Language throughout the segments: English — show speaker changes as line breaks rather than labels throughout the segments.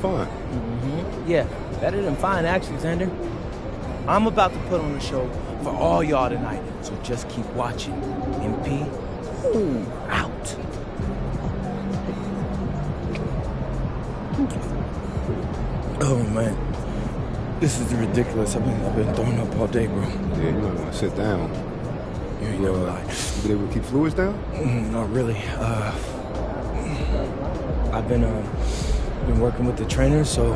Fine.
Yeah, better than fine, actually, Xander. I'm about to put on a show for all y'all tonight, so just keep watching. MP, out. Oh, man. This is ridiculous. I've been throwing up all day, bro.
Yeah, you might want to sit down.
You ain't never lied.
You been able to keep fluids down?
Not really. I've been working with the trainer, so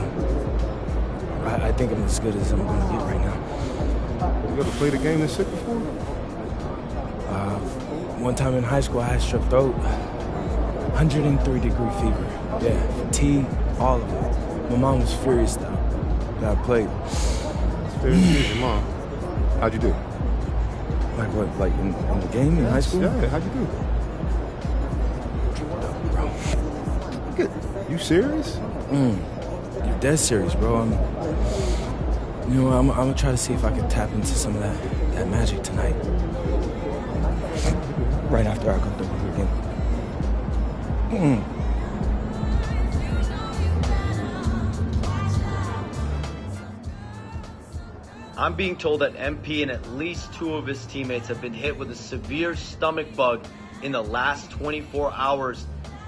I think I'm as good as I'm going to get right now.
You ever played a game this sick before?
One time in high school, I had strep throat, 103-degree fever. Yeah, fatigue, all of it. My mom was furious, though, that I played.
It's very easy, Mom. How'd you do?
Like what? Like in the game in high school?
Yeah, how'd you do?
Bro.
Good. You serious?
You're dead serious, bro. I'm gonna try to see if I can tap into some of that magic tonight. Right after I go through it again.
I'm being told that MP and at least 2 of his teammates have been hit with a severe stomach bug in the last 24 hours.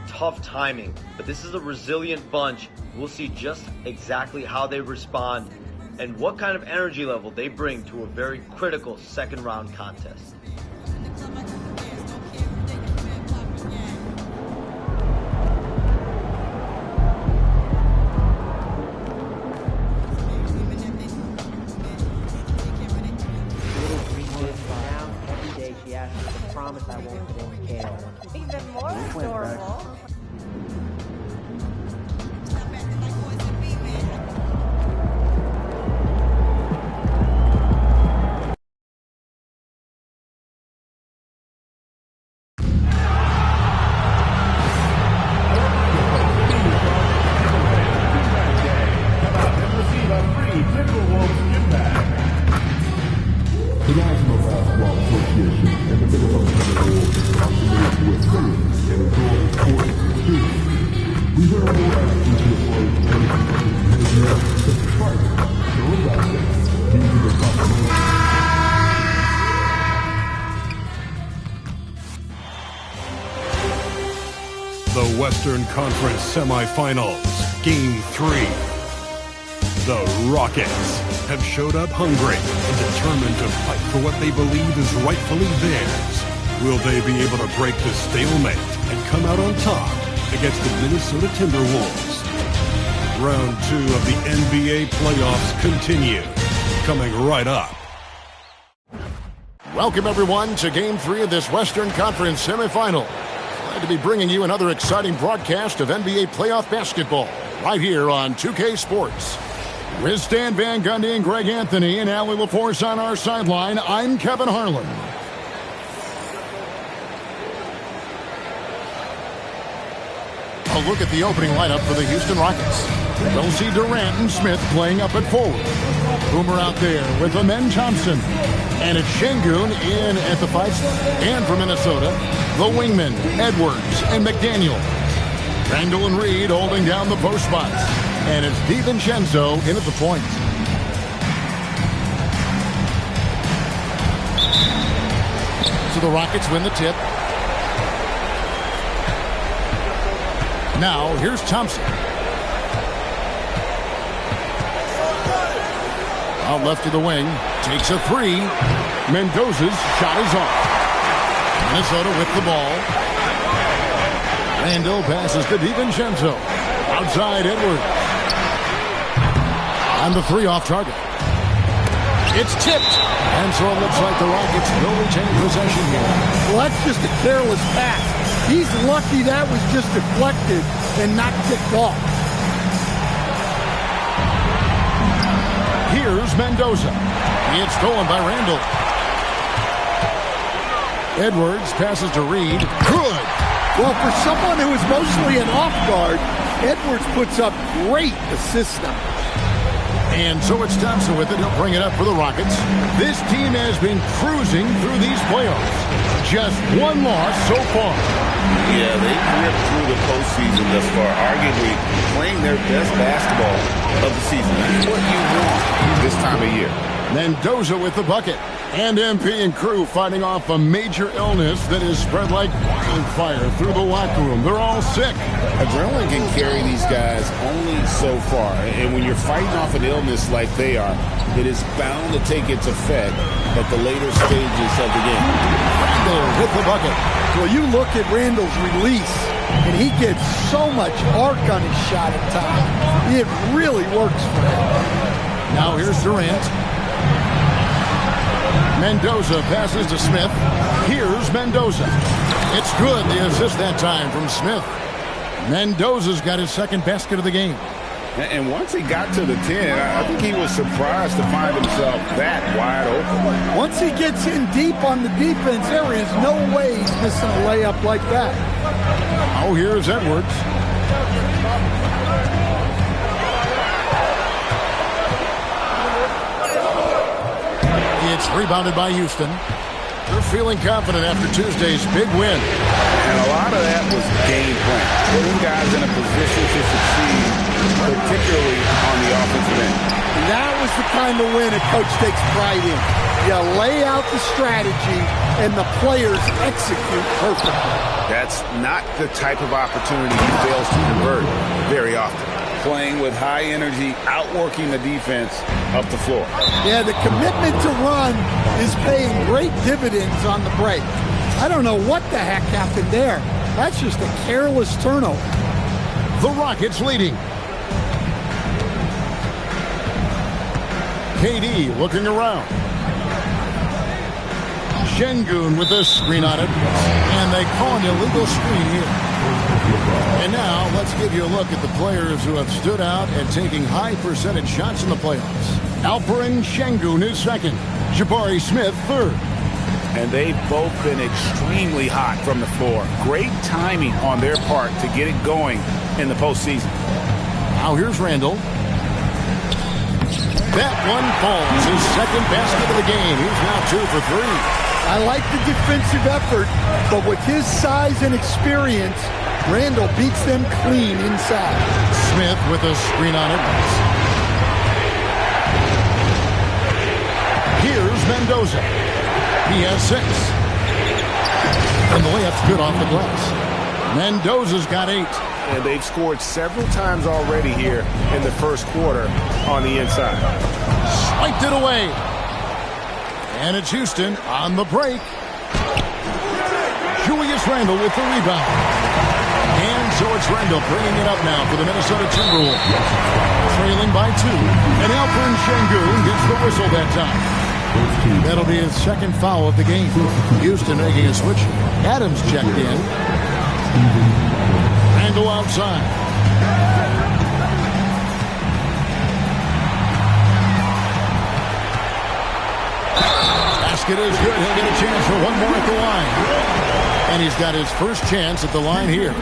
Tough timing, but this is a resilient bunch. We'll see just exactly how they respond and what kind of energy level they bring to a very critical second round contest.
Promise I won't put any kale.
Even more adorable.
The National Basketball Association and the Minnesota Timberwolves are committed to affiliates and enjoying sports students. We therefore ask you to avoid any behavior subscribing to Redacted due to the possibility.
The Western Conference Semifinals, Game 3. The Rockets have showed up hungry and determined to fight for what they believe is rightfully theirs. Will they be able to break the stalemate and come out on top against the Minnesota Timberwolves? Round 2 of the NBA playoffs continue, coming right up.
Welcome, everyone, to Game 3 of this Western Conference semifinal. Glad to be bringing you another exciting broadcast of NBA playoff basketball right here on 2K Sports. With Stan Van Gundy and Greg Anthony and Allie LaForce on our sideline, I'm Kevin Harlan. A look at the opening lineup for the Houston Rockets. We'll see Durant and Smith playing up at forward. Boomer out there with Amen Thompson. And it's Şengün in at the 5 spot. And for Minnesota, the wingmen, Edwards and McDaniel. Randall and Reed holding down the post spots. And it's DiVincenzo in at the point. So the Rockets win the tip. Now, here's Thompson. Out left to the wing. Takes a 3. Mendoza's shot is off. Minnesota with the ball. Randall passes to DiVincenzo. Outside Edwards. On the 3 off target. It's tipped. And so it looks like the Rockets will retain possession here.
Well, that's just a careless pass. He's lucky that was just deflected and not kicked off.
Here's Mendoza. It's stolen by Randall. Edwards passes to Reed. Good.
Well, for someone who is mostly an off guard, Edwards puts up great assist now.
And so it's Thompson with it. He'll bring it up for the Rockets. This team has been cruising through these playoffs. Just one loss so far.
Yeah, they've ripped through the postseason thus far, arguably playing their best basketball of the season. That's what you want this time of year.
Mendoza with the bucket. And MP and crew fighting off a major illness that has spread like wildfire through the locker room. They're all sick.
Adrenaline can carry these guys only so far. And when you're fighting off an illness like they are, it is bound to take its effect at the later stages of the game.
Randall with the bucket.
Well, you look at Randall's release, and he gets so much arc on his shot at times. It really works for him.
Now here's Durant. Mendoza passes to Smith. Here's Mendoza. It's good, the assist that time from Smith. Mendoza's got his second basket of the game.
And once he got to the 10, I think he was surprised to find himself that wide open.
Once he gets in deep on the defense, there is no way he's missing a layup like that.
Oh, here's Edwards. It's rebounded by Houston. They're feeling confident after Tuesday's big win.
And a lot of that was game plan. Putting guys in a position to succeed, particularly on the offensive end.
That was the kind of win a coach takes pride in. You lay out the strategy, and the players execute perfectly.
That's not the type of opportunity he fails to convert very often. Playing with high energy, outworking the defense up the floor.
Yeah, the commitment to run is paying great dividends on the break. I don't know what the heck happened there. That's just a careless turnover.
The Rockets leading. KD looking around. Şengün with a screen on it. And they call an illegal screen here. And now let's give you a look at the players who have stood out and taking high percentage shots in the playoffs. Alperen Şengün is second. Jabari Smith third.
And they've both been extremely hot from the floor. Great timing on their part to get it going in the postseason.
Now here's Randall. That one falls. His second basket of the game. He's now 2 for 3.
I like the defensive effort, but with his size and experience, Randall beats them clean inside.
Smith with a screen on it. Here's Mendoza. He has 6. And the layup's good off the glass. Mendoza's got 8.
And they've scored several times already here in the first quarter on the inside.
Swiped it away. And it's Houston on the break. Julius Randle with the rebound. And so it's Randle bringing it up now for the Minnesota Timberwolves. Trailing by 2. And Alperen Şengün gets the whistle that time. That'll be his second foul of the game. Houston making a switch. Adams checked in. Randle outside. Basket is good. He'll get a chance for one more at the line. And he's got his first chance at the line here.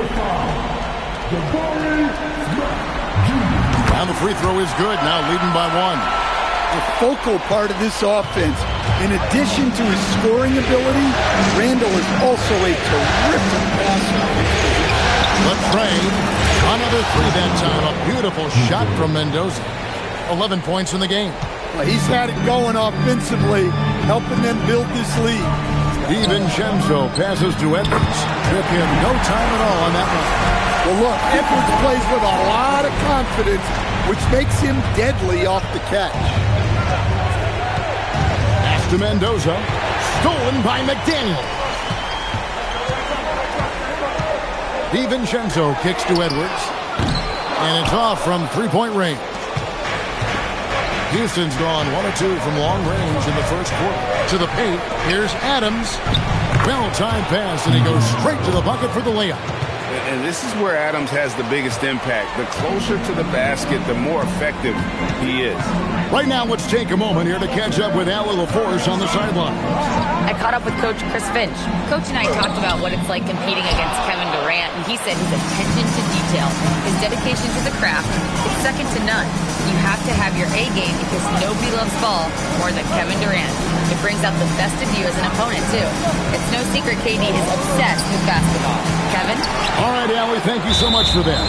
And the free throw is good. Now leading by 1.
The focal part of this offense, in addition to his scoring ability, Randall is also a terrific passer.
The trade. Another 3 that time. A beautiful shot from Mendoza. 11 points in the game.
Well, he's had it going offensively, helping them build this lead.
DiVincenzo passes to Edwards. Took him no time at all on that one.
Well, look, Edwards plays with a lot of confidence, which makes him deadly off the catch.
Pass to Mendoza. Stolen by McDaniel. DiVincenzo kicks to Edwards. And it's off from three-point range. Houston's gone 1 of 2 from long range in the first quarter. To the paint, here's Adams. Well-timed pass, and he goes straight to the bucket for the layup.
And this is where Adams has the biggest impact. The closer to the basket, the more effective he is.
Right now, let's take a moment here to catch up with Allie LaForce on the sideline.
I caught up with Coach Chris Finch. Coach and I talked about what it's like competing against Kevin Durant, and he said his attention to detail, his dedication to the craft, is second to none. You have to have your A game because nobody loves ball more than Kevin Durant. It brings out the best of you as an opponent, too. It's no secret KD is obsessed with basketball. Kevin?
All right, Allie, thank you so much for that.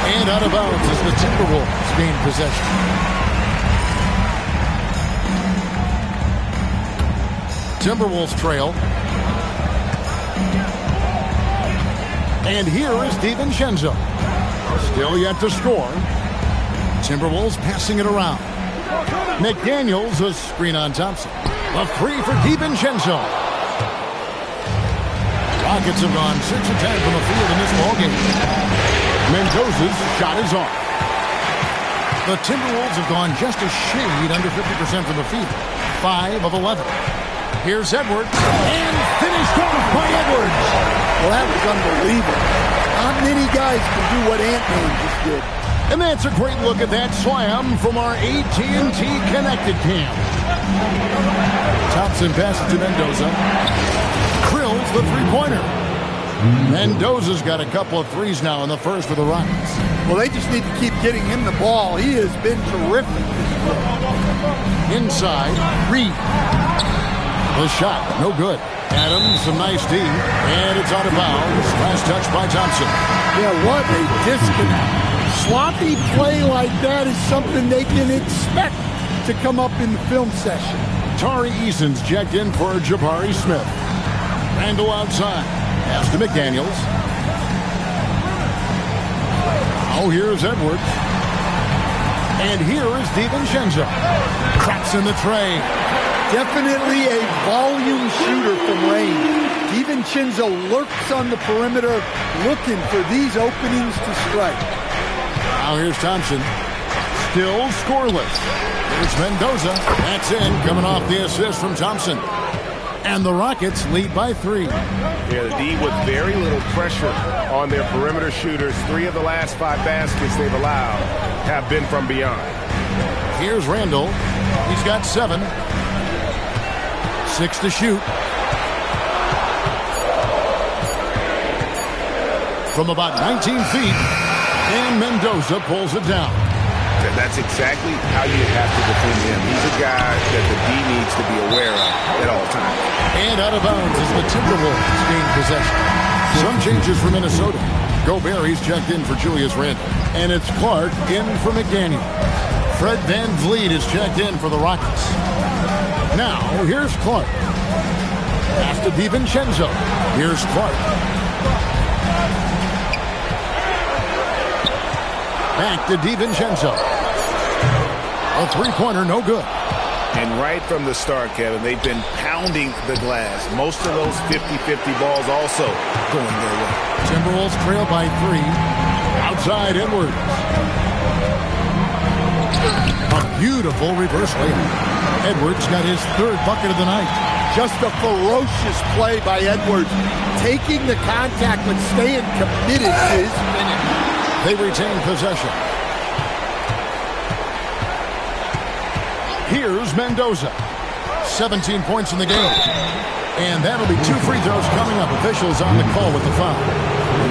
And out of bounds as the Timberwolves gain possession. Timberwolves trail. And here is DiVincenzo. Still yet to score. Timberwolves passing it around. McDaniels, a screen on Thompson. A three for DiVincenzo. Rockets have gone 6 of 10 from the field in this ballgame. Mendoza's shot is off. The Timberwolves have gone just a shade under 50% from the field. 5 of 11. Here's Edwards. And finished off by Edwards.
Well, that was unbelievable. Not many guys can do what Ant-Man just did.
And that's a great look at that slam from our AT&T Connected Cam. Thompson passes to Mendoza. Krills the three-pointer. Mendoza's got a couple of threes now in the first for the Rockets.
Well, they just need to keep getting him the ball. He has been terrific this year.
Inside, Reed. The shot, no good. Adams, some nice D, and it's out of bounds. Last touch by Thompson.
Yeah, what a disconnect. Sloppy play like that is something they can expect to come up in the film session.
Tari Eason's checked in for Jabari Smith. Randall outside. Pass to McDaniels. Oh, here's Edwards. And here is DiVincenzo. Cracks in the tray.
Definitely a volume shooter from range. DiVincenzo lurks on the perimeter looking for these openings to strike.
Now here's Thompson. Still scoreless. Here's Mendoza. That's in, coming off the assist from Thompson. And the Rockets lead by 3.
Yeah, the D with very little pressure on their perimeter shooters. 3 of the last 5 baskets they've allowed have been from beyond.
Here's Randall. He's got 7. 6 to shoot. From about 19 feet. And Mendoza pulls it down.
That's exactly how you have to defend him. He's a guy that the D needs to be aware of at all times.
And out of bounds as the Timberwolves gain possession. Some changes for Minnesota. Gobert, he's checked in for Julius Randle. And it's Clark in for McDaniel. Fred VanVleet is checked in for the Rockets. Now, here's Clark. Pass to DiVincenzo. Here's Clark. Back to DiVincenzo. A three-pointer, no good.
And right from the start, Kevin, they've been pounding the glass. Most of those 50-50 balls also going their way.
Timberwolves trail by 3. Outside Edwards. A beautiful reverse layup. Edwards got his 3rd bucket of the night.
Just a ferocious play by Edwards. Taking the contact but staying committed to his finish.
They retain possession. Here's Mendoza. 17 points in the game. And that'll be 2 free throws coming up. Officials on the call with the foul.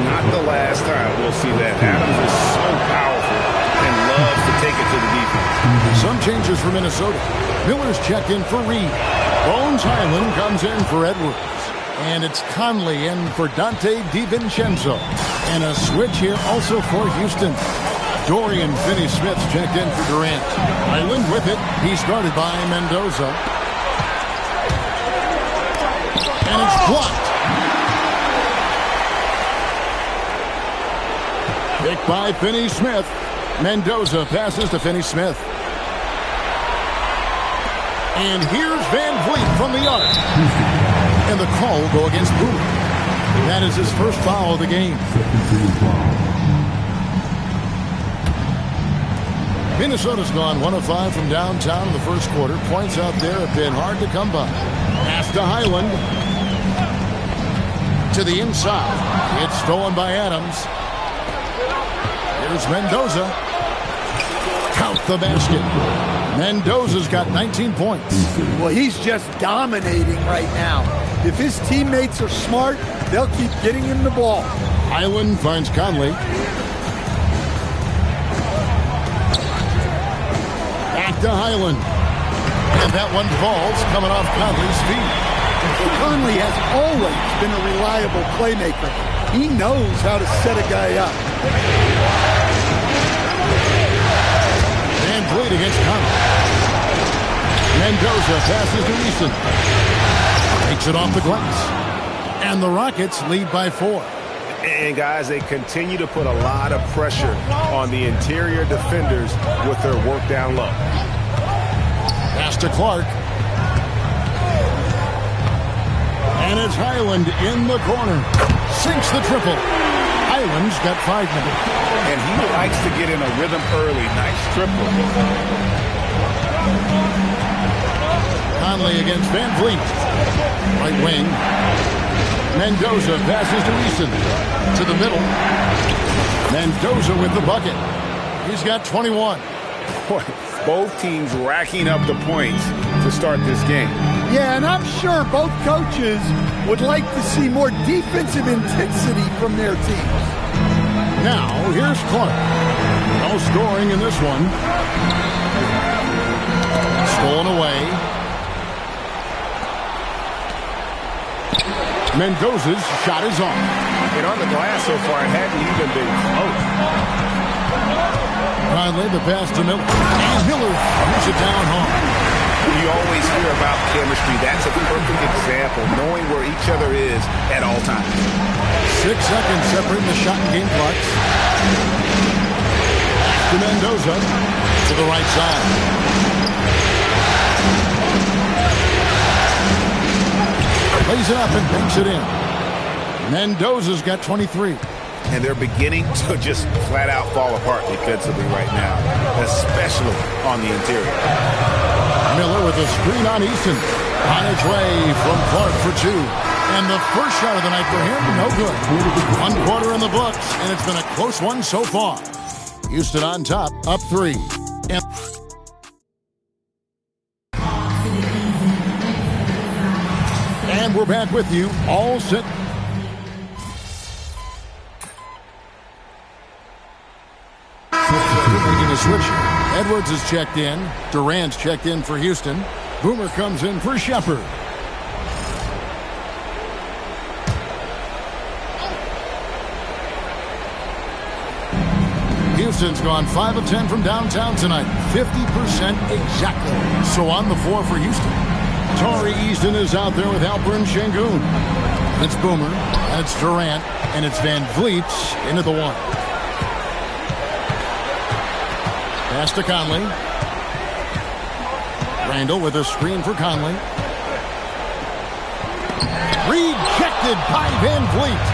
Not the last time we'll see that. Adams is so powerful and loves to take it to the defense.
Some changes for Minnesota. Miller's checked in for Reed. Bones Highland comes in for Edwards. And it's Conley in for Dante DiVincenzo. And a switch here also for Houston. Dorian Finney-Smith checked in for Durant. Highland with it. He's guarded by Mendoza. And it's blocked. Picked by Finney-Smith. Mendoza passes to Finney-Smith. And here's VanVleet from the arc. And the call will go against Booth. That is his first foul of the game. Minnesota's gone 1 of 5 from downtown in the first quarter. Points out there have been hard to come by. Pass to Highland. to the inside. It's stolen by Adams. Here's Mendoza. Count the basket. Mendoza's got 19 points.
Well, he's just dominating right now. If his teammates are smart, they'll keep getting him the ball.
Highland finds Conley. Back to Highland. And that one falls coming off Conley's feet.
Conley has always been a reliable playmaker. He knows how to set a guy up.
Van Vliet against Conley. Mendoza passes to Eason. Takes it off the glass. And the Rockets lead by 4.
And guys, they continue to put a lot of pressure on the interior defenders with their work down low.
Pass to Clark. And it's Highland in the corner. Sinks the triple. Highland's got 5 minutes.
And he likes to get in a rhythm early. Nice triple.
Conley against Van Vliet. Right wing. Mendoza passes to Eason. To the middle. Mendoza with the bucket. He's got 21.
Both teams racking up the points to start this game.
Yeah, and I'm sure both coaches would like to see more defensive intensity from their teams.
Now, here's Clark. No scoring in this one. Stolen away. Mendoza's shot is on.
And on the glass so far, it hadn't even been close.
Conley, the pass to Miller. And Miller puts it down hard.
You always hear about chemistry. That's a perfect example, knowing where each other is at all times.
6 seconds separating the shot and game clocks. To Mendoza to the right side. Lays it up and banks it in. Mendoza's got 23.
And they're beginning to just flat out fall apart defensively right now, especially on the interior.
Miller with a screen on Easton. On its way from Clark for 2. And the first shot of the night for him, no good. 1 quarter in the books, and it's been a close one so far. Houston on top, up 3. And we're back with you, all set. Making a switch. Edwards is checked in. Durant's checked in for Houston. Boomer comes in for Shepherd. Houston's gone 5 of 10 from downtown tonight. 50% exactly. So on the floor for Houston. Tari Easton is out there with Alperen Sengun. It's Boomer, and it's Durant, and it's Van Vliet into the 1. Pass to Conley. Randall with a screen for Conley. Rejected by Van Vliet.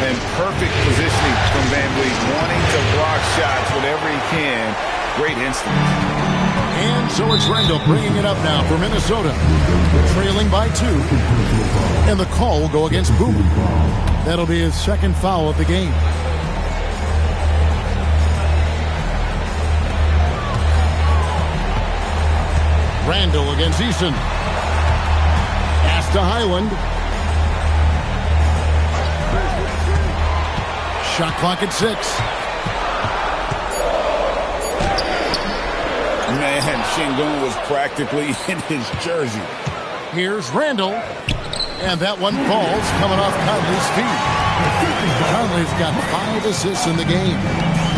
And perfect positioning from Van Vliet, wanting to block shots whenever he can. Great instinct.
And so it's Randall bringing it up now for Minnesota. Trailing by 2. And the call will go against Boomer. That'll be his 2nd foul of the game. Randall against Eason. Pass to Highland. Shot clock at 6.
Man, Sengun was practically in his jersey.
Here's Randall. And that one falls coming off Conley's feet. Conley's got 5 assists in the game.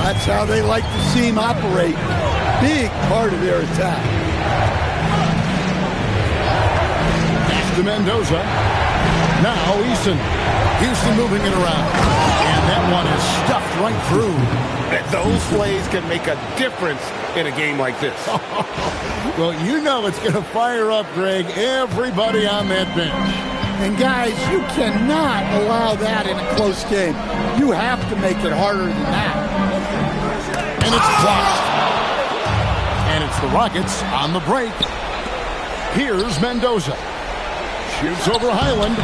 That's how they like to see him operate. Big part of their attack.
To Mendoza. Now Easton. Houston moving it around. And that one is stuffed right through.
Those plays can make a difference in a game like this.
Well, you know it's going to fire up, Greg, everybody on that bench.
And guys, you cannot allow that in a close game. You have to make it harder than that.
And it's blocked. And it's the Rockets on the break. Here's Mendoza. Shoots over Highland.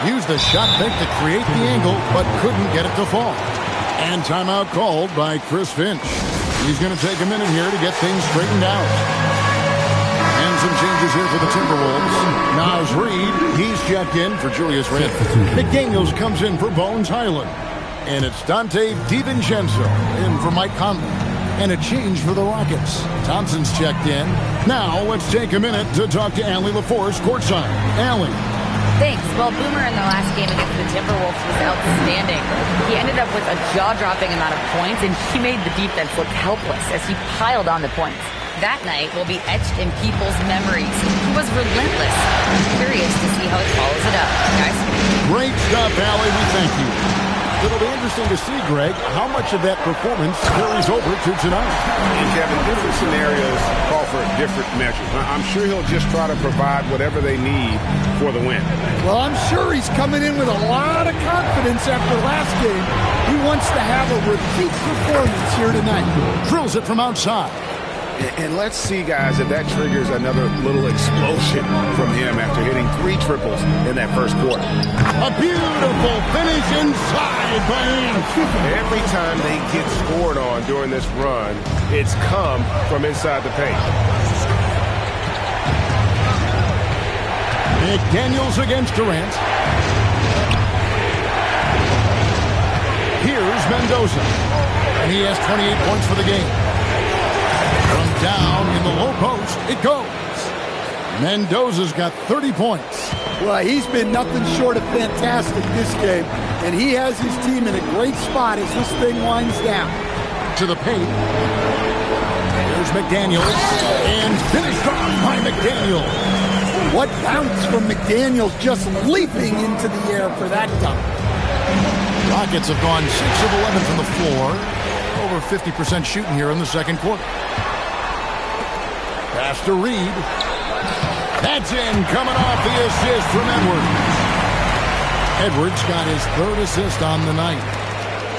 Used the shot fake to create the angle, but couldn't get it to fall. And timeout called by Chris Finch. He's going to take a minute here to get things straightened out. And some changes here for the Timberwolves. Naz Reid, he's checked in for Julius Randle. McDaniels comes in for Bones Highland. And it's Dante DiVincenzo in for Mike Conley. And a change for the Rockets. Thompson's checked in. Now let's take a minute to talk to Allie LaForce courtside. Allie.
Thanks. Well, Boomer in the last game against the Timberwolves was outstanding. He ended up with a jaw-dropping amount of points, and he made the defense look helpless as he piled on the points. That night will be etched in people's memories. He was relentless. I'm curious to see how he follows it up, guys.
Great stuff, Allie. We thank you. It'll be interesting to see, Greg, how much of that performance carries over to tonight.
And Kevin, different scenarios call for different measures. I'm sure he'll just try to provide whatever they need for the win.
Well, I'm sure he's coming in with a lot of confidence after last game. He wants to have a repeat performance here tonight.
Drills it from outside.
And let's see, guys, if that triggers another little explosion from him after hitting 3 triples in that first quarter.
A beautiful finish inside by him.
Every time they get scored on during this run, it's come from inside the paint.
McDaniels against Durant. Here's Mendoza. And he has 28 points for the game. From down in the low post, it goes. Mendoza's got 30 points.
Well, he's been nothing short of fantastic this game, and he has his team in a great spot as this thing winds down.
To the paint. Here's McDaniels, and finished off by McDaniels.
What bounce from McDaniels, just leaping into the air for that dunk.
Rockets have gone 6 of 11 from the floor. Over 50% shooting here in the second quarter. Pass to Reid. That's in, coming off the assist from Edwards. Edwards got his 3rd assist on the night.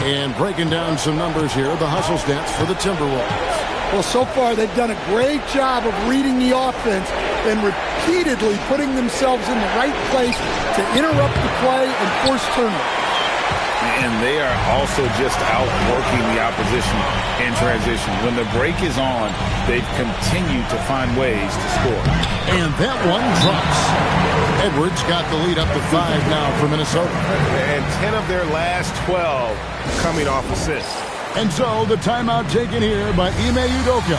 And breaking down some numbers here, the hustle stats for the Timberwolves.
Well, so far they've done a great job of reading the offense and repeatedly putting themselves in the right place to interrupt the play and force turnovers.
And they are also just outworking the opposition in transition. When the break is on, they've continued to find ways to score.
And that one drops. Edwards got the lead up to 5 now for Minnesota.
And 10 of their last 12 coming off assists.
And so the timeout taken here by Ime Udoka.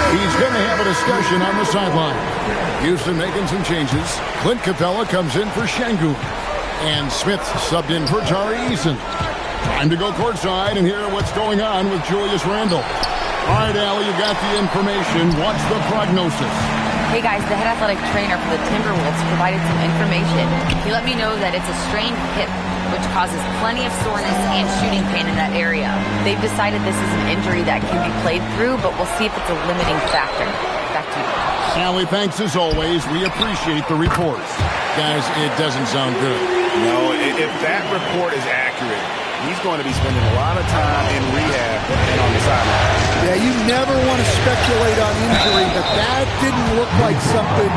He's going to have a discussion on the sideline. Houston making some changes. Clint Capella comes in for Şengün. And Smith subbed in for Tari Eason. Time to go courtside and hear what's going on with Julius Randle. All right, Allie, you got the information. What's the prognosis?
Hey guys, the head athletic trainer for the Timberwolves provided some information. He let me know that it's a strained hip, which causes plenty of soreness and shooting pain in that area. They've decided this is an injury that can be played through, but we'll see if it's a limiting factor. Back to you.
Allie, thanks as always. We appreciate the report. Guys, it doesn't sound good.
No, if that report is accurate, he's going to be spending a lot of time in rehab and on the sideline.
Yeah, you never want to speculate on injury, but that didn't look like something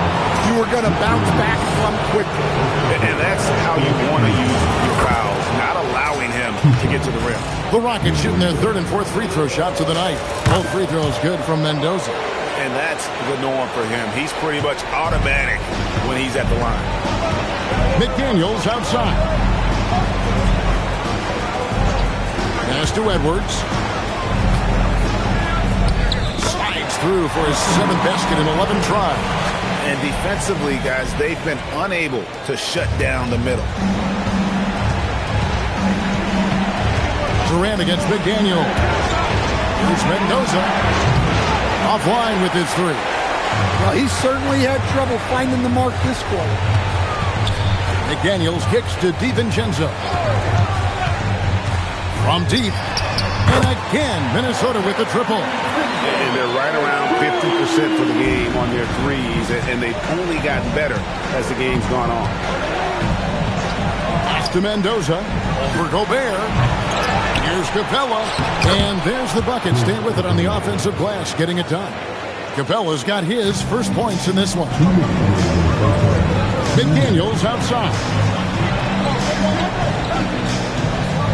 you were going to bounce back from quickly.
And that's how you want to use your fouls, not allowing him to get to the rim.
The Rockets shooting their 3rd and 4th free throw shots of the night. Both free throws good from Mendoza.
And that's the norm for him. He's pretty much automatic when he's at the line.
McDaniels outside. Pass to Edwards. Slides through for his 7th basket in 11 tries.
And defensively, guys, they've been unable to shut down the middle.
Durant against McDaniel. Here's Mendoza. Offline with his 3.
Well, he certainly had trouble finding the mark this quarter.
McDaniels kicks to DiVincenzo. From deep. And again, Minnesota with the triple.
And they're right around 50% for the game on their threes, and they've only gotten better as the game's gone on.
Pass to Mendoza. Over Gobert. Here's Capella. And there's the bucket. Stay with it on the offensive glass, getting it done. Capella's got his first points in this one. McDaniels outside.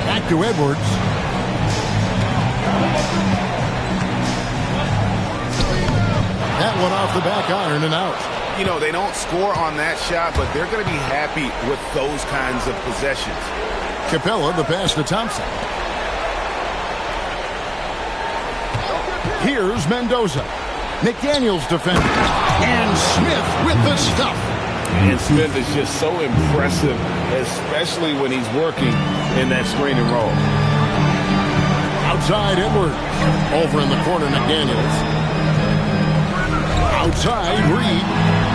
Back to Edwards. That one off the back iron and out.
You know, they don't score on that shot, but they're going to be happy with those kinds of possessions.
Capella, the pass to Thompson. Here's Mendoza. McDaniels defending. And Smith with the stuff.
And Smith is just so impressive, especially when he's working in that screen and roll.
Outside Edwards. Over in the corner, McDaniels. Outside Reed.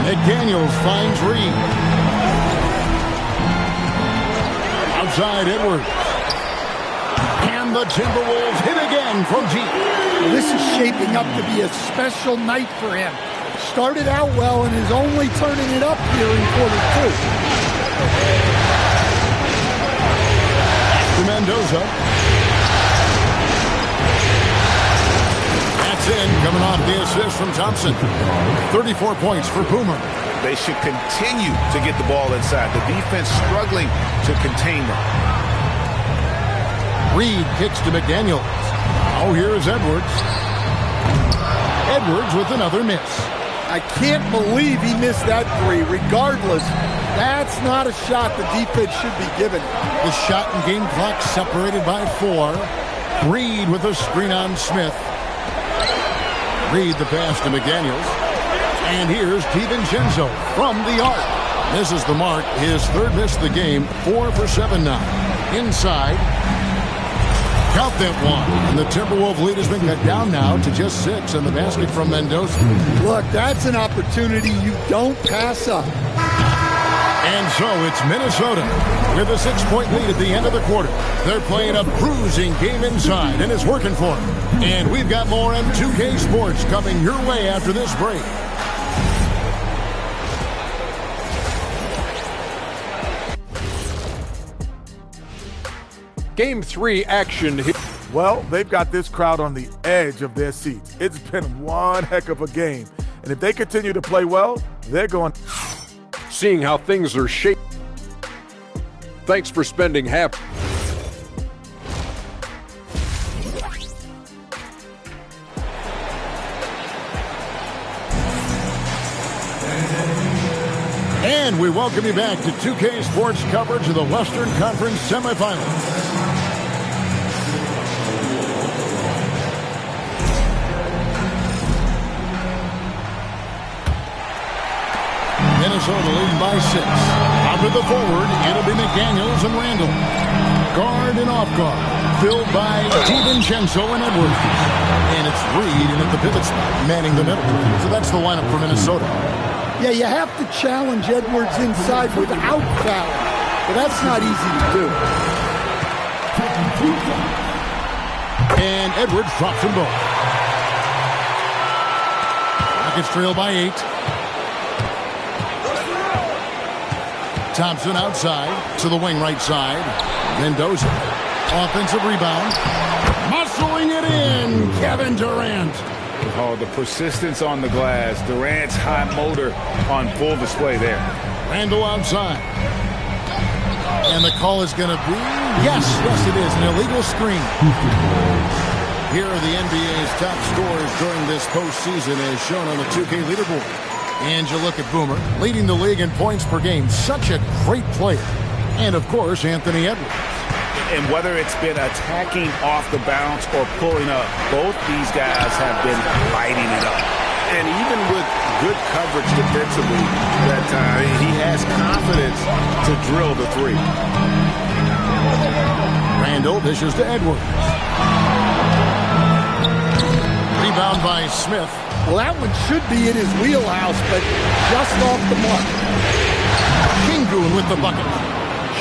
McDaniels finds Reed. Outside Edwards. And the Timberwolves hit again from deep.
Well, this is shaping up to be a special night for him. Started out well and is only turning it up here in quarter two.
To Mendoza. That's in, coming off the assist from Thompson. 34 points for Boomer.
They should continue to get the ball inside. The defense struggling to contain them.
Reed kicks to McDaniels. Oh, here is Edwards. Edwards with another miss.
I can't believe he missed that three. Regardless, that's not a shot the defense should be given.
The shot and game clock separated by 4. Reed with a screen on Smith. Reed the pass to McDaniels. And here's DiVincenzo from the arc. Misses the mark. His third miss of the game. 4 for 7 now. Inside. Count that one. And the Timberwolves lead has been cut down now to just 6 in the basket from Mendoza.
Look, that's an opportunity you don't pass up.
And so it's Minnesota with a 6-point lead at the end of the quarter. They're playing a bruising game inside, and it's working for them. And we've got more M2K Sports coming your way after this break.
Game 3 action here.
Well, they've got this crowd on the edge of their seats. It's been one heck of a game. And if they continue to play well, they're going...
Seeing how things are shaped. Thanks for spending half.
And we welcome you back to 2K Sports coverage of the Western Conference semifinals. Minnesota leading by 6. Out to the forward, it'll be McDaniels and Randall. Guard and off guard, filled by DiVincenzo and Edwards. And it's Reed in at the pivot spot, manning the middle. So that's the lineup for Minnesota.
Yeah, you have to challenge Edwards inside without fouling. But that's not easy to do.
And Edwards drops them both. Rockets trail by 8. Thompson outside to the wing right side. Mendoza. Offensive rebound. Muscling it in. Kevin Durant.
Oh, the persistence on the glass. Durant's high motor on full display there.
Randall outside. And the call is going to be, yes, it is, an illegal screen. Here are the NBA's top scorers during this postseason as shown on the 2K leaderboard. And you look at Boomer, leading the league in points per game. Such a great player. And, of course, Anthony Edwards.
And whether it's been attacking off the bounce or pulling up, both these guys have been lighting it up. And even with good coverage defensively that time, he has confidence to drill the three.
Randall dishes to Edwards. Rebound by Smith.
Well, that one should be in his wheelhouse, but just off the mark.
Şengün with the bucket.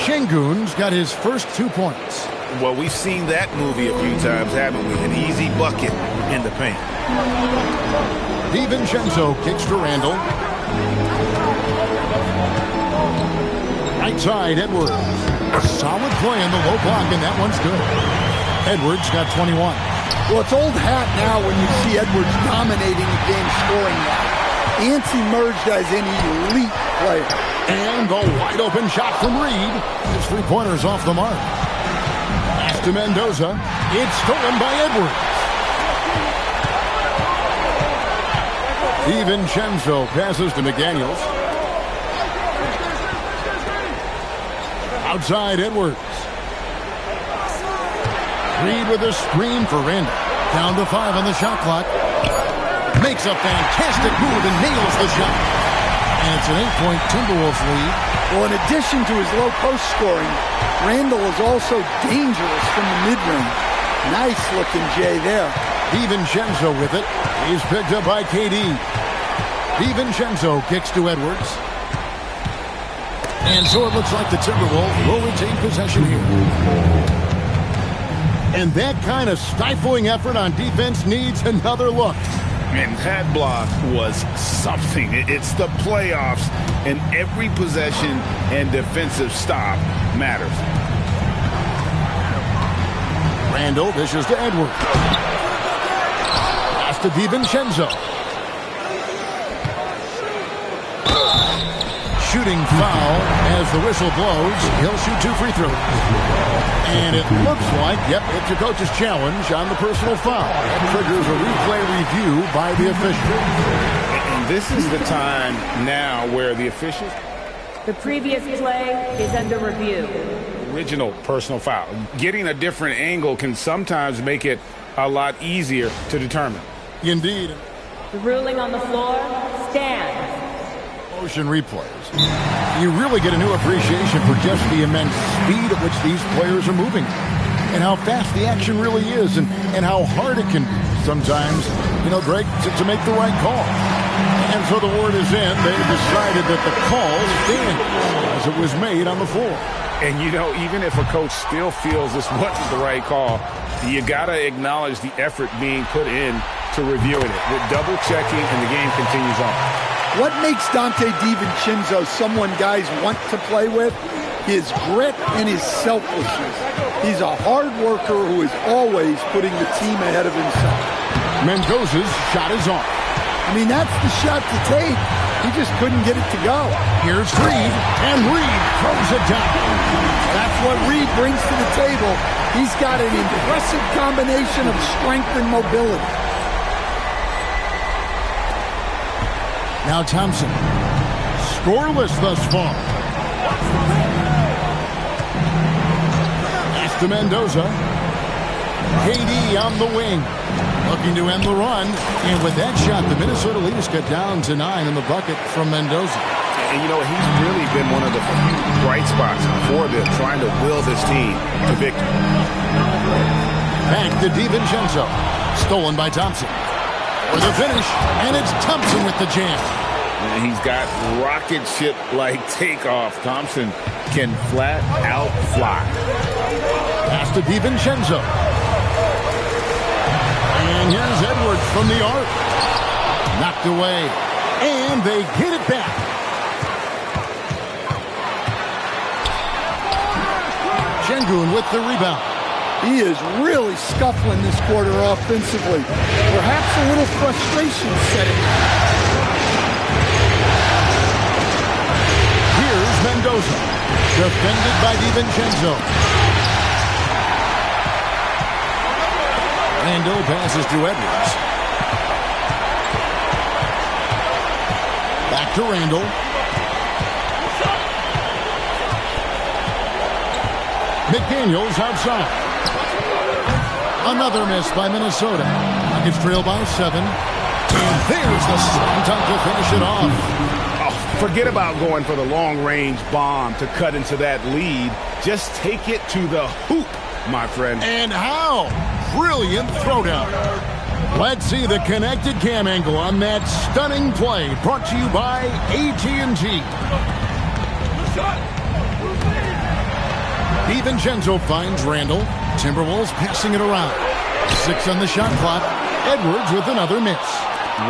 Şengün's got his first 2 points.
Well, we've seen that movie a few times, haven't we? An easy bucket in the paint.
DiVincenzo kicks to Randall. Right side, Edwards. Solid play in the low block, and that one's good. Edwards got 21.
Well, it's old hat now when you see Edwards dominating a game scoring now. Ant's emerged as an elite player.
And the wide open shot from Reed. His three-pointers off the mark. Pass to Mendoza. It's stolen by Edwards. DiVincenzo passes to McDaniels. Outside Edwards. Reed with a screen for Randall. Down to 5 on the shot clock. Makes a fantastic move and nails the shot. And it's an 8-point Timberwolves lead.
Well, in addition to his low post scoring, Randall is also dangerous from the mid-range. Nice looking Jay there.
DiVincenzo with it. He's picked up by KD. DiVincenzo kicks to Edwards. And so it looks like the Timberwolves will retain possession here. And that kind of stifling effort on defense needs another look.
And that block was something. It's the playoffs, and every possession and defensive stop matters.
Randall dishes to Edwards. Pass to DiVincenzo. Shooting foul as the whistle blows. He'll shoot 2 free throws. And it looks like, yep, it's your coach's challenge on the personal foul. That triggers a replay review by the official.
And this is the time now where the officials...
The previous play is under review.
Original personal foul. Getting a different angle can sometimes make it a lot easier to determine.
Indeed.
The ruling on the floor stands.
Motion replays. You really get a new appreciation for just the immense speed at which these players are moving and how fast the action really is and how hard it can sometimes, Greg, to make the right call. And so the word is in. They've decided that the call stands as it was made on the floor.
And, even if a coach still feels this wasn't the right call, you got to acknowledge the effort being put in to reviewing it with double-checking, and the game continues on.
What makes Donte DiVincenzo someone guys want to play with? His grit and his selflessness. He's a hard worker who is always putting the team ahead of himself.
Mendoza's shot is off.
That's the shot to take. He just couldn't get it to go.
Here's Reed, and Reed throws it down.
That's what Reed brings to the table. He's got an impressive combination of strength and mobility.
Now Thompson, scoreless thus far. Pass to Mendoza. KD on the wing, looking to end the run. And with that shot, the Minnesota leaders cut down to 9 in the bucket from Mendoza.
And he's really been one of the few bright spots for them, trying to will this team to victory.
Back to DiVincenzo, stolen by Thompson. For the finish, and it's Thompson with the jam.
And he's got rocket ship-like takeoff. Thompson can flat out fly.
Pass to DiVincenzo. And here's Edwards from the arc. Knocked away. And they get it back. Şengün with the rebound.
He is really scuffling this quarter offensively. Perhaps a little frustration setting.
Here's Mendoza. Defended by DiVincenzo. Randall passes to Edwards. Back to Randall. McDaniels outside. Another miss by Minnesota. Nuggets trail by 7. And there's the slam dunk to finish it off.
Oh, forget about going for the long-range bomb to cut into that lead. Just take it to the hoop, my friend.
And how? Brilliant throwdown. Let's see the connected cam angle on that stunning play. Brought to you by AT&T. DiVincenzo finds Randall. Timberwolves passing it around. 6 on the shot clock. Edwards with another miss.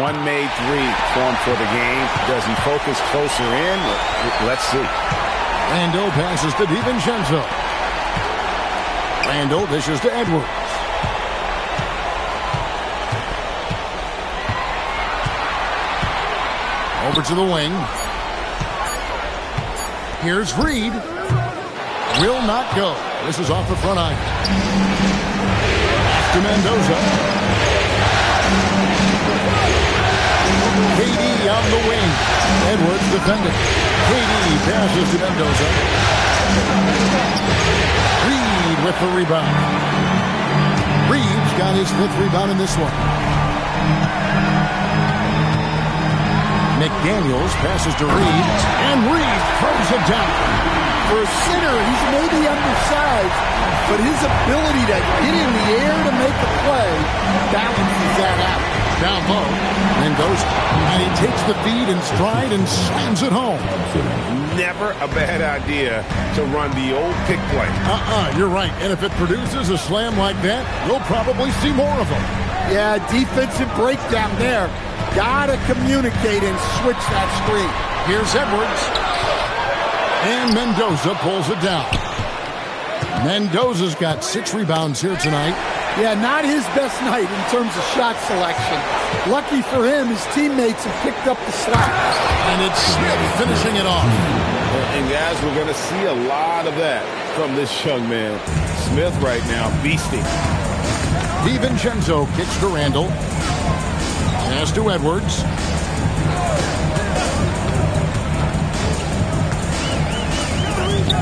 One made 3 formed for the game. Does he focus closer in? Let's see.
Randall passes to DiVincenzo. Randall dishes to Edwards. Over to the wing. Here's Reed. Will not go. This is off the front iron. Pass to Mendoza. KD on the wing. Edwards defending. KD passes to Mendoza. Reed with the rebound. Reed's got his 5th rebound in this one. McDaniels passes to Reed, and Reed throws it down.
For a center, he's maybe undersized, but his ability to get in the air to make a play balances that out.
Down low, Mendoza, and he takes the feed in stride and slams it home.
Never a bad idea to run the old pick play.
You're right. And if it produces a slam like that, you'll probably see more of them.
Yeah, defensive breakdown there. Gotta communicate and switch that screen.
Here's Edwards. And Mendoza pulls it down. Mendoza's got 6 rebounds here tonight.
Yeah, not his best night in terms of shot selection. Lucky for him, his teammates have picked up the slack.
And it's Smith finishing it off.
And guys, we're going to see a lot of that from this young man. Smith right now feasting.
DiVincenzo kicks to Randall. Pass to Edwards.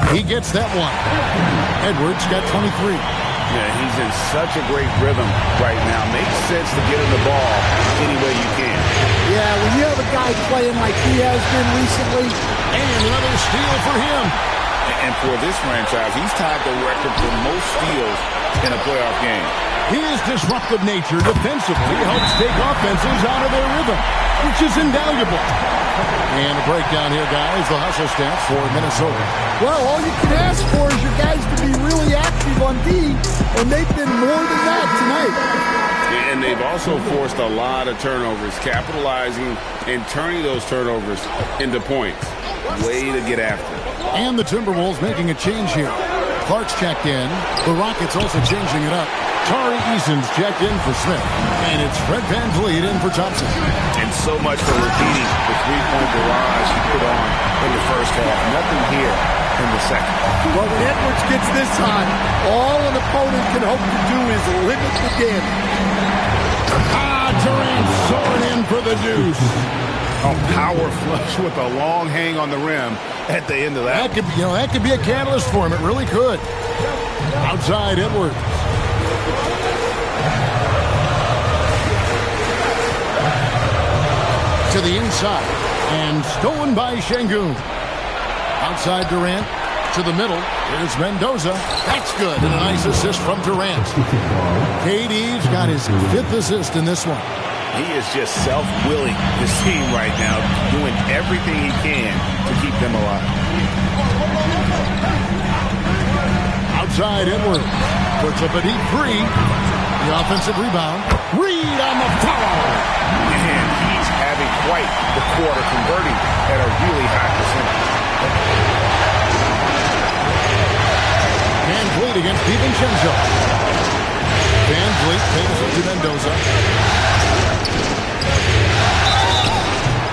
He gets that one. Edwards got 23.
Yeah, he's in such a great rhythm right now. Makes sense to get him the ball any way you can.
Yeah, when you have a guy playing like he has been recently.
And another steal for him.
And for this franchise, he's tied the record for most steals in a playoff game.
His disruptive nature defensively helps take offenses out of their rhythm, which is invaluable. And a breakdown here, guys. The hustle stats for Minnesota.
Well, all you can ask for is your guys to be really active on D, and they've been more than that tonight.
And they've also forced a lot of turnovers, capitalizing and turning those turnovers into points. Way to get after.
And the Timberwolves making a change here. Clark's checked in. The Rockets also changing it up. Tari Eason's checked in for Smith. And it's Fred VanVleet in for Thompson.
And so much for repeating the three-point barrage he put on in the first half. Nothing here in the second.
Well, when Edwards gets this hot, all an opponent can hope to do is limit the damage.
Durant soaring in for the deuce.
A power flush with a long hang on the rim at the end of that.
That could be a catalyst for him. It really could. Outside Edwards. To the inside. And stolen by Şengün. Outside Durant. To the middle. Here's Mendoza. That's good. And a nice assist from Durant. KD's got his 5th assist in this one.
He is just self-willing this team right now, doing everything he can to keep them alive.
Outside Edwards. Puts up a deep 3. The offensive rebound. Reed on the foul.
And he's having quite the quarter, converting at a really high percentage.
VanVleet against DiVincenzo. VanVleet takes it to Mendoza.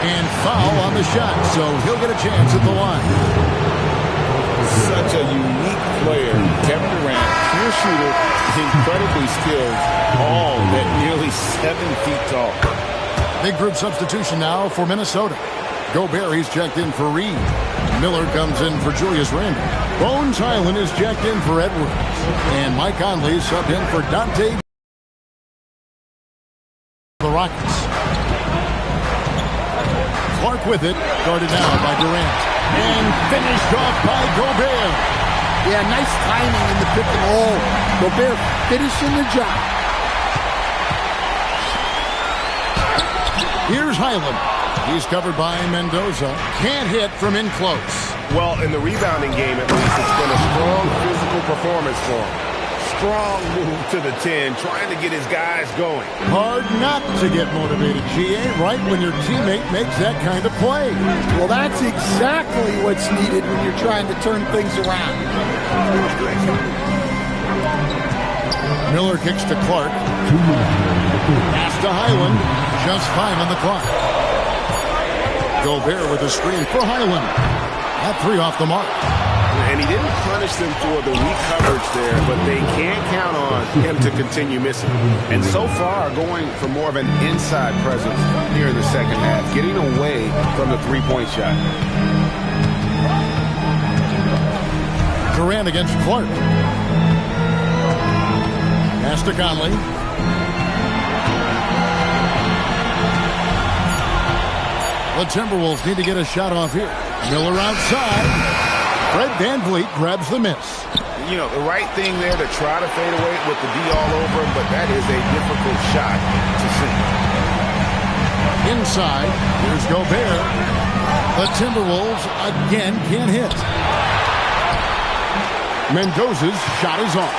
And foul on the shot, so he'll get a chance at the line.
Such a unique player. Kevin Durant, pure shooter, incredibly skilled, all at nearly 7 feet tall.
Big group substitution now for Minnesota. Gobert, he's checked in for Reed. Miller comes in for Julius Randle. Bones Hyland is checked in for Edwards. And Mike Conley subbed in for Dante. The Rockets. Clark with it, guarded now by Durant. And finished off by Gobert.
Yeah, nice timing in the pick and roll. Gobert finishing the job.
Here's Hyland. He's covered by Mendoza. Can't hit from in close.
Well, in the rebounding game, at least, it's been a strong physical performance for him. Strong move to the 10, trying to get his guys going.
Hard not to get motivated, GA, right when your teammate makes that kind of play.
Well, that's exactly what's needed when you're trying to turn things around.
Miller kicks to Clark. Pass to Hyland. Just 5 on the clock. Gobert with a screen for Highland. That three off the mark.
And he didn't punish them for the weak coverage there, but they can't count on him to continue missing. And so far, going for more of an inside presence here in the second half, getting away from the three-point shot.
Durant against Clark. Pass to Conley. The Timberwolves need to get a shot off here. Miller outside. Fred VanVleet grabs the miss.
You know, the right thing there to try to fade away with the D all over him, but that is a difficult shot to sink.
Inside, here's Gobert. The Timberwolves again can't hit. Mendoza's shot is off.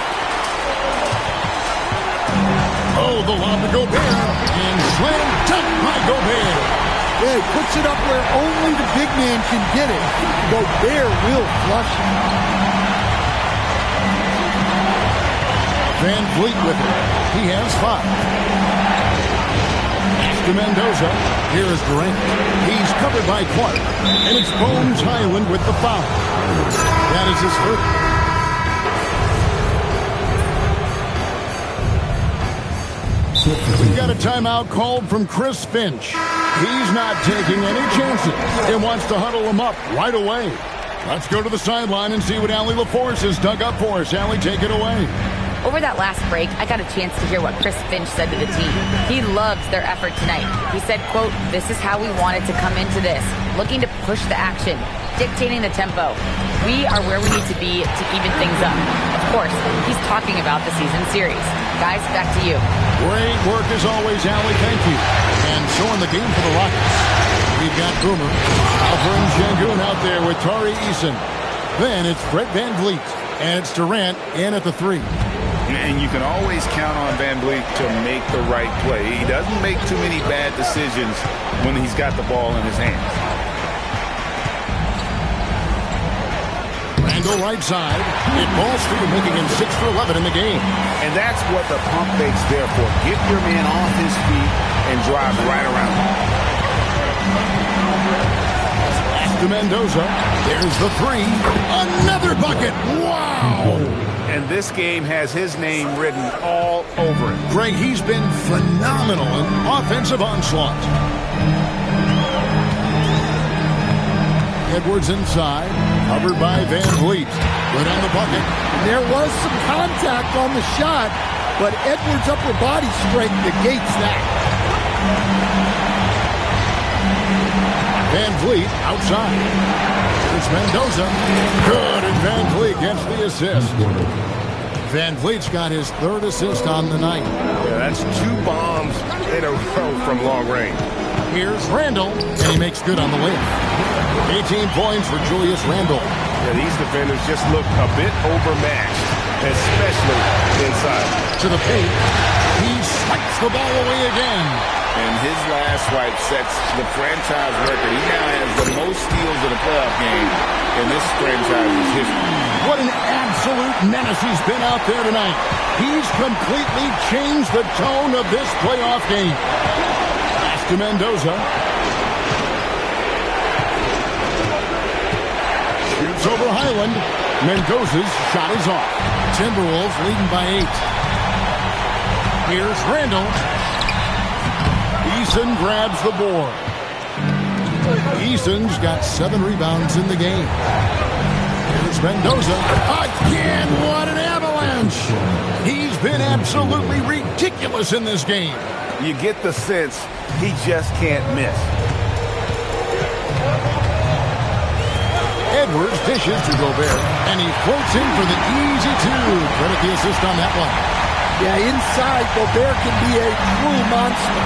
Oh, the lob to Gobert. And slam dunk by Gobert.
Yeah, he puts it up where only the big man can get it. Gobert will flush it.
VanVleet with it. He has 5. To Mendoza. Here is Durant. He's covered by Clark. And it's Bones Highland with the foul. That is his first. We've got a timeout called from Chris Finch. He's not taking any chances and wants to huddle him up right away. Let's go to the sideline and see what Allie LaForce has dug up for us. Allie, take it away.
Over that last break, I got a chance to hear what Chris Finch said to the team. He loves their effort tonight. He said, quote, "This is how we wanted to come into this, looking to push the action, dictating the tempo. We are where we need to be to even things up." Of course, he's talking about the season series. Guys, back to you.
Great work as always, Allie. Thank you. And so in the game for the Rockets, we've got Boomer, Alperen Sengun out there with Tari Eason. Then it's Fred VanVleet, and it's Durant in at the 3.
And you can always count on VanVleet to make the right play. He doesn't make too many bad decisions when he's got the ball in his hands.
Randall right side. It balls through, making him 6 for 11 in the game.
And that's what the pump fake's there for. Get your man off his feet and drive right around him.
To Mendoza. There's the 3. Another bucket. Wow.
And this game has his name written all over it.
Greg, he's been phenomenal in offensive onslaught. Edwards inside, covered by VanVleet. Good on the bucket.
There was some contact on the shot, but Edwards' upper body strength negates that.
VanVleet outside. It's Mendoza. Good, and VanVleet gets the assist. VanVleet's got his 3rd assist on the night.
Yeah, that's 2 bombs in a row from long range.
Here's Randall, and he makes good on the layup. 18 points for Julius Randall.
Yeah, these defenders just look a bit overmatched, especially inside.
To the paint. He swipes the ball away again.
And his last swipe sets the franchise record. He now has the most steals in a playoff game in this franchise's history.
What an absolute menace he's been out there tonight. He's completely changed the tone of this playoff game. Pass to Mendoza. Shoots over Highland. Mendoza's shot is off. Timberwolves leading by 8. Here's Randall. Eason grabs the board. Eason's got 7 rebounds in the game. Here's Mendoza. Again, what an avalanche! He's been absolutely ridiculous in this game.
You get the sense he just can't miss.
Edwards dishes to Gobert, and he floats in for the easy 2. Credit the assist on that one.
Yeah, inside, Gobert can be a true monster,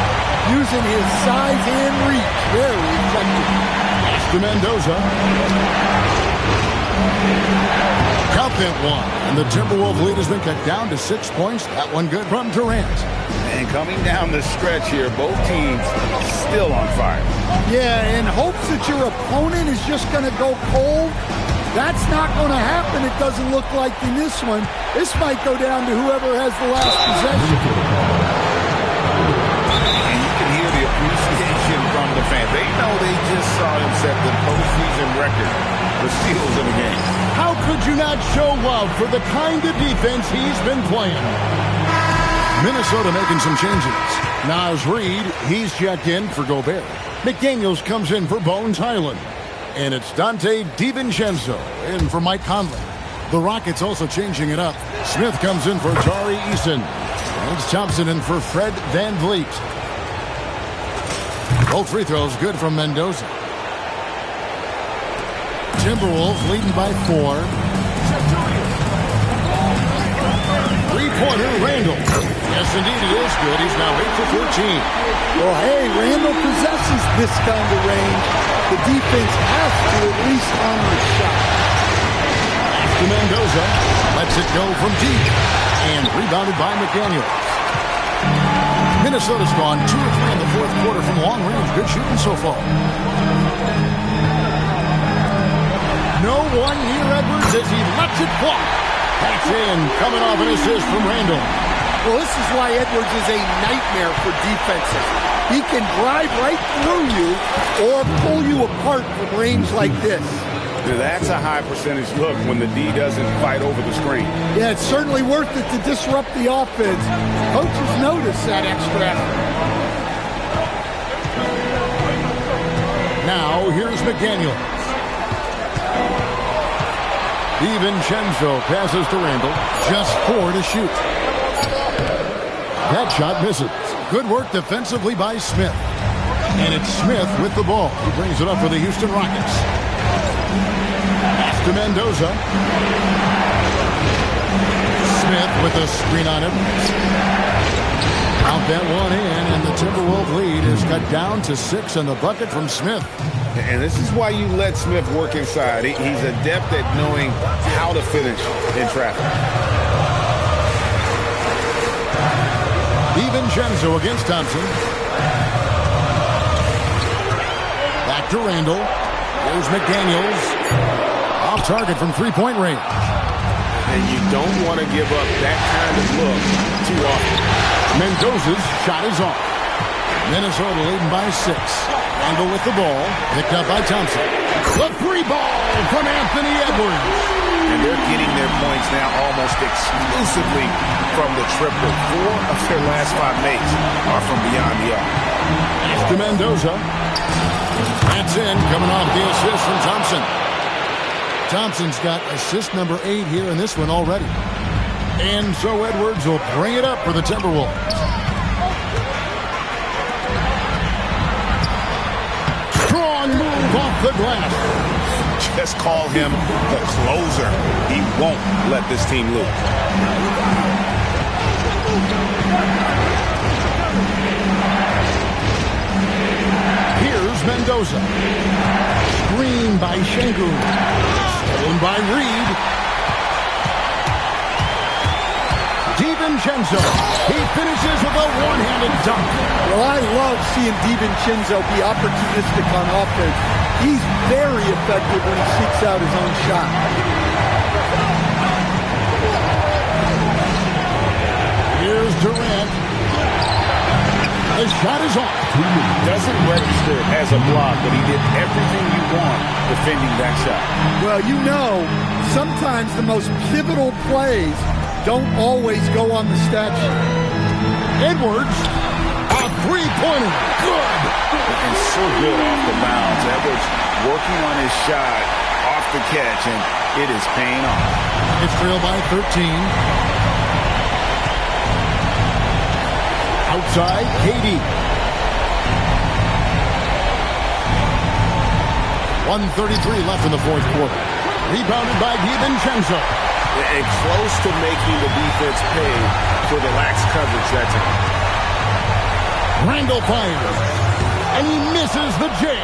using his size and reach. Very effective.
Pass to Mendoza. Count that one. And the Timberwolves lead has been cut down to 6 points. That one good from Durant.
And coming down the stretch here, both teams still on fire.
Yeah, in hopes that your opponent is just going to go cold. That's not going to happen. It doesn't look like in this one. This might go down to whoever has the last possession.
And you can hear the appreciation from the fans. They know they just saw
saw him set the postseason record for steals in a game.
How could you not show love for the kind of defense he's been playing? Minnesota making some changes. Naz Reid, he's checked in for Gobert. McDaniels comes in for Bones Highland. And it's Dante DiVincenzo in for Mike Conley. The Rockets also changing it up. Smith comes in for Tari Eason. And it's Thompson in for Fred VanVleet. Both free throws good from Mendoza. Timberwolves leading by 4. Three-pointer, Randall. Yes, indeed, it is good. He's now 8 for 14.
Well, hey, Randall possesses this kind of range. The defense has to at least honor a shot.
After Mendoza lets it go from deep. And rebounded by McDaniels. Minnesota's gone 2 or 3 in the fourth quarter from long range. Good shooting so far. No one near Edwards as he lets it fly. That's in, coming off an assist from Randall.
Well, this is why Edwards is a nightmare for defenses. He can drive right through you or pull you apart from range like this.
That's a high percentage look when the D doesn't fight over the screen.
Yeah, it's certainly worth it to disrupt the offense. Coaches notice that extra effort.
Now, here's McDaniels. DiVincenzo passes to Randall. Just 4 to shoot. That shot misses. Good work defensively by Smith. And it's Smith with the ball. He brings it up for the Houston Rockets. To Mendoza. Smith with a screen on him. Out that one in, and the Timberwolves lead is cut down to 6 and the bucket from Smith.
And this is why you let Smith work inside. He's adept at knowing how to finish in traffic.
DiVincenzo against Thompson. Back to Randall. Here's McDaniels. Off target from three-point range.
And you don't want to give up that kind of look too often.
Mendoza's shot is off. Minnesota leading by 6. Randall with the ball. Picked up by Thompson. The free ball from Anthony Edwards.
And they're getting their points now almost exclusively from the triple. 4 of their last 5 makes are from beyond the arc.
To Mendoza. That's in, coming off the assist from Thompson. Thompson's got assist number 8 here in this one already. And so Edwards will bring it up for the Timberwolves. Strong move off the glass.
Just call him the closer. He won't let this team lose.
Here's Mendoza. Screen by Şengün. Stolen by Reid. DiVincenzo. He finishes with a one-handed dunk.
Well, I love seeing DiVincenzo be opportunistic on offense. He's very effective when he seeks out his own shot.
Here's Durant. The shot is off.
Doesn't register as a block, but he did everything you want defending that shot.
Well, you know, sometimes the most pivotal plays don't always go on the stat sheet.
Edwards, a three-pointer. Good.
Looking so good off the bounds. Edwards working on his shot off the catch, and it is paying off.
It's trailed by 13. Outside, KD. 1:33 left in the fourth quarter. Rebounded by DiVincenzo.
And close to making the defense pay for the lax coverage that time.
Randall fires. And he misses the J.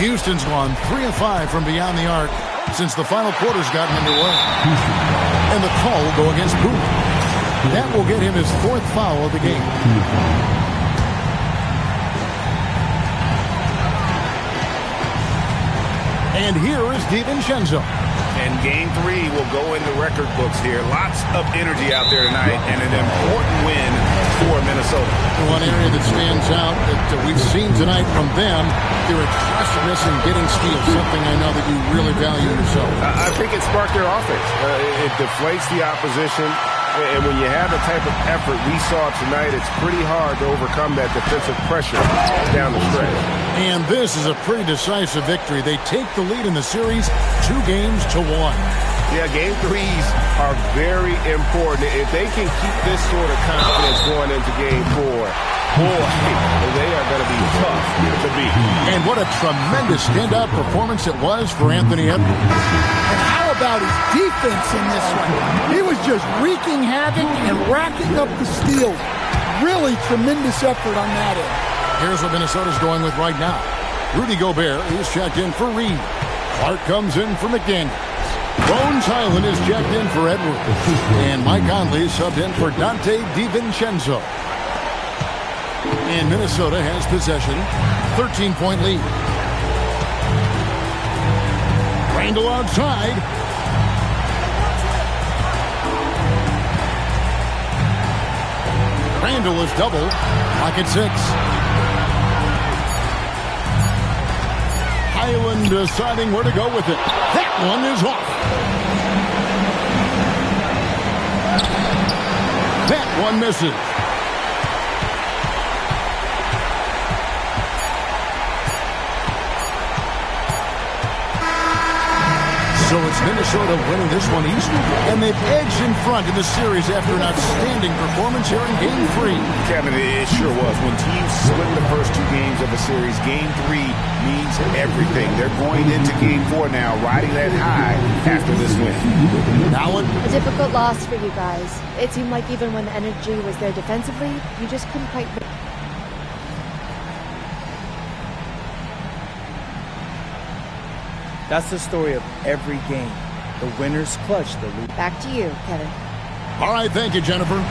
Houston's won 3 of 5 from beyond the arc since the final quarter's gotten underway. And the call will go against Booth. That will get him his 4th foul of the game. And here is DiVincenzo.
And game 3 will go in the record books here. Lots of energy out there tonight, and an important win to
for Minnesota.
One area that stands out that we've seen tonight from them, their aggressiveness in getting steals, something I know that you really value yourself.
I think it sparked their offense. It deflates the opposition. And when you have the type of effort we saw tonight, it's pretty hard to overcome that defensive pressure down the stretch.
And this is a pretty decisive victory. They take the lead in the series 2-1.
Yeah, game threes are very important. If they can keep this sort of confidence going into game 4, boy, they are going to be tough to beat.
And what a tremendous standout performance it was for Anthony Edwards.
And how about his defense in this one? He was just wreaking havoc and racking up the steals. Really tremendous effort on that end.
Here's what Minnesota's going with right now. Rudy Gobert is checked in for Reed. Clark comes in for McDaniels. Bones Hyland is checked in for Edwards. And Mike Conley subbed in for Dante DiVincenzo. And Minnesota has possession. 13-point lead. Randle outside. Randle is double. Clock at 6. Hyland deciding where to go with it. That one is off. That one misses. So it's Minnesota winning this one easily, and they've edged in front in the series after an outstanding performance here in Game 3.
Kevin, it sure was. When teams split the first 2 games of a series, Game 3 means everything. They're going into Game 4 now, riding that high after this win.
A difficult loss for you guys. It seemed like even when the energy was there defensively, you just couldn't quite...
That's the story of every game. The winners clutch the losers.
Back to you, Kevin.
All right, thank you, Jennifer.